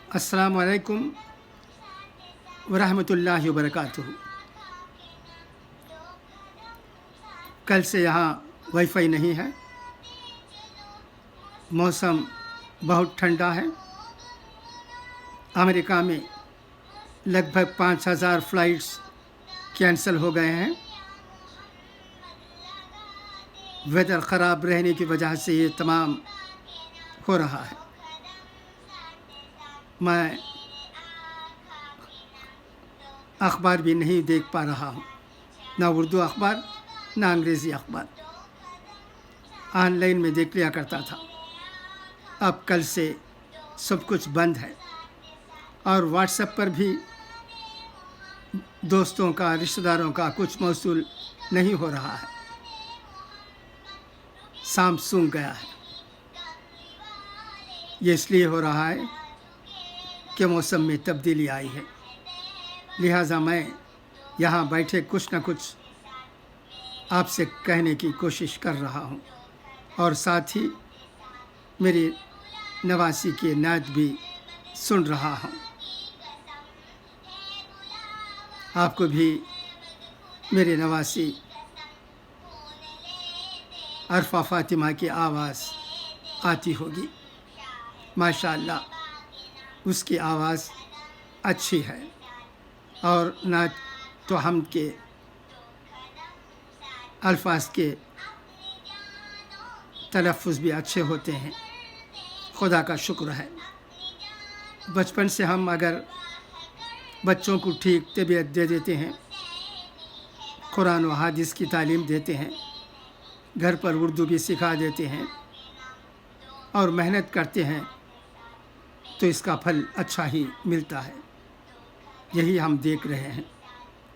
अस्सलामु अलैकुम वरहमतुल्लाहि वबरकातुहू। कल से यहाँ वाईफाई नहीं है। मौसम बहुत ठंडा है। अमेरिका में लगभग 5000 फ़्लाइट्स कैंसिल हो गए हैं। वेदर ख़राब रहने की वजह से ये तमाम हो रहा है। मैं अखबार भी नहीं देख पा रहा हूँ, ना उर्दू अखबार ना अंग्रेज़ी अखबार। ऑनलाइन में देख लिया करता था, अब कल से सब कुछ बंद है। और व्हाट्सएप पर भी दोस्तों का, रिश्तेदारों का कुछ मौसूल नहीं हो रहा है। शाम सूंघ गया है। ये इसलिए हो रहा है कि मौसम में तब्दीली आई है। लिहाजा मैं यहाँ बैठे कुछ न कुछ आपसे कहने की कोशिश कर रहा हूँ, और साथ ही मेरी नवासी की नात भी सुन रहा हूँ। आपको भी मेरे नवासी अरफा फ़ातिमा की आवाज़ आती होगी। माशाअल्लाह उसकी आवाज़ अच्छी है, और नात तो हम के अल्फाज के तलफ़्फ़ुज़ भी अच्छे होते हैं। खुदा का शुक्र है। बचपन से हम अगर बच्चों को ठीक तरबियत दे देते हैं, कुरान व हदीस की तालीम देते हैं, घर पर उर्दू भी सिखा देते हैं और मेहनत करते हैं, तो इसका फल अच्छा ही मिलता है। यही हम देख रहे हैं।